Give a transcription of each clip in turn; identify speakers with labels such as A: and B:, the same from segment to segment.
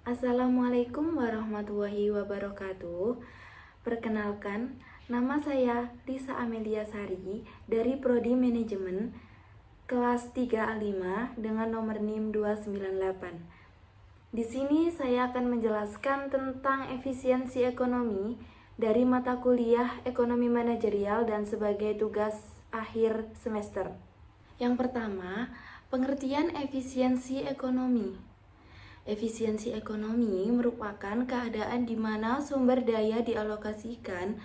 A: Assalamualaikum warahmatullahi wabarakatuh. Perkenalkan, nama saya Lisa Amelia Sari dari Prodi Manajemen kelas 3A5 dengan nomor NIM 298. Di sini saya akan menjelaskan tentang efisiensi ekonomi dari mata kuliah Ekonomi Manajerial dan sebagai tugas akhir semester. Yang pertama, pengertian efisiensi ekonomi. Efisiensi ekonomi merupakan keadaan di mana sumber daya dialokasikan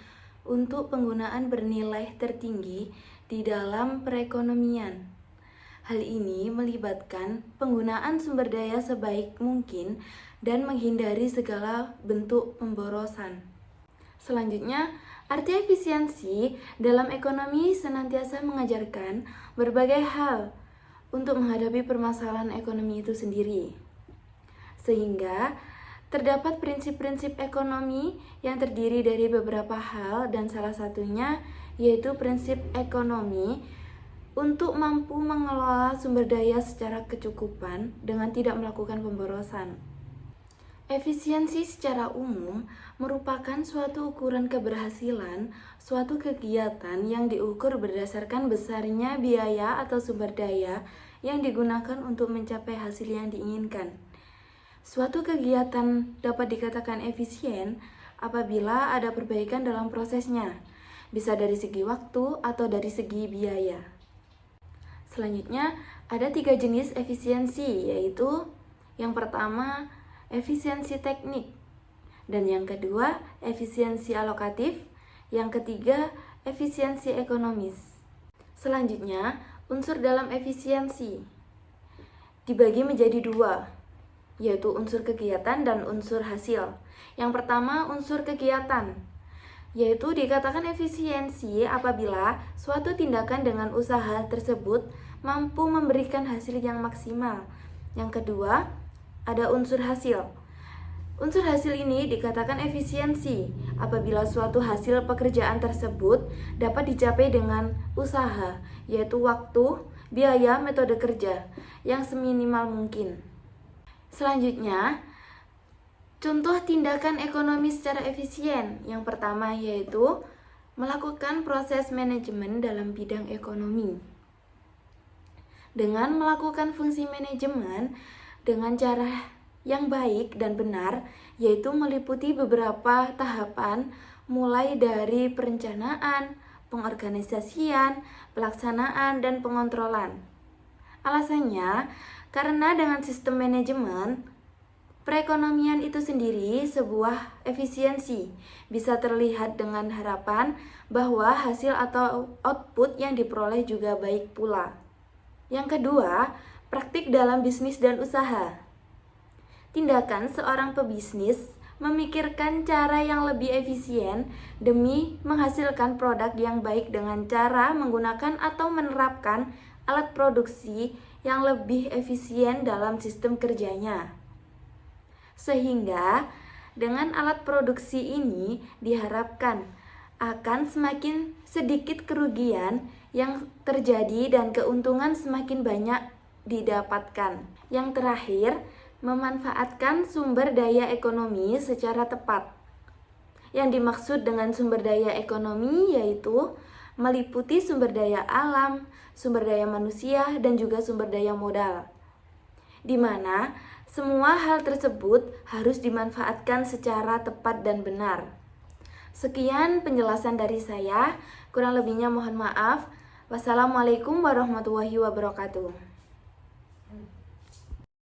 A: untuk penggunaan bernilai tertinggi di dalam perekonomian. Hal ini melibatkan penggunaan sumber daya sebaik mungkin dan menghindari segala bentuk pemborosan. Selanjutnya, arti efisiensi dalam ekonomi senantiasa mengajarkan berbagai hal untuk menghadapi permasalahan ekonomi itu sendiri. Sehingga terdapat prinsip-prinsip ekonomi yang terdiri dari beberapa hal dan salah satunya yaitu prinsip ekonomi untuk mampu mengelola sumber daya secara kecukupan dengan tidak melakukan pemborosan. Efisiensi secara umum merupakan suatu ukuran keberhasilan suatu kegiatan yang diukur berdasarkan besarnya biaya atau sumber daya yang digunakan untuk mencapai hasil yang diinginkan. Suatu kegiatan dapat dikatakan efisien apabila ada perbaikan dalam prosesnya, bisa dari segi waktu atau dari segi biaya. Selanjutnya, ada 3 jenis efisiensi, yaitu yang pertama, efisiensi teknik, dan yang kedua, efisiensi alokatif, yang ketiga, efisiensi ekonomis. Selanjutnya, unsur dalam efisiensi dibagi menjadi 2, yaitu unsur kegiatan dan unsur hasil. Yang pertama, unsur kegiatan, yaitu dikatakan efisiensi apabila suatu tindakan dengan usaha tersebut mampu memberikan hasil yang maksimal. Yang kedua, ada unsur hasil. Unsur hasil ini dikatakan efisiensi apabila suatu hasil pekerjaan tersebut dapat dicapai dengan usaha, yaitu waktu, biaya, metode kerja yang seminimal mungkin. Selanjutnya, contoh tindakan ekonomi secara efisien. Yang pertama yaitu melakukan proses manajemen dalam bidang ekonomi. Dengan melakukan fungsi manajemen dengan cara yang baik dan benar, yaitu meliputi beberapa tahapan mulai dari perencanaan, pengorganisasian, pelaksanaan, dan pengontrolan. Alasannya, karena dengan sistem manajemen, perekonomian itu sendiri sebuah efisiensi bisa terlihat dengan harapan bahwa hasil atau output yang diperoleh juga baik pula. Yang kedua, praktik dalam bisnis dan usaha. Tindakan seorang pebisnis memikirkan cara yang lebih efisien demi menghasilkan produk yang baik dengan cara menggunakan atau menerapkan alat produksi yang lebih efisien dalam sistem kerjanya. Sehingga dengan alat produksi ini diharapkan akan semakin sedikit kerugian yang terjadi dan keuntungan semakin banyak didapatkan. Yang terakhir, memanfaatkan sumber daya ekonomi secara tepat. Yang dimaksud dengan sumber daya ekonomi yaitu meliputi sumber daya alam, sumber daya manusia, dan juga sumber daya modal, di mana semua hal tersebut harus dimanfaatkan secara tepat dan benar. Sekian penjelasan dari saya, kurang lebihnya mohon maaf. Wassalamualaikum warahmatullahi wabarakatuh.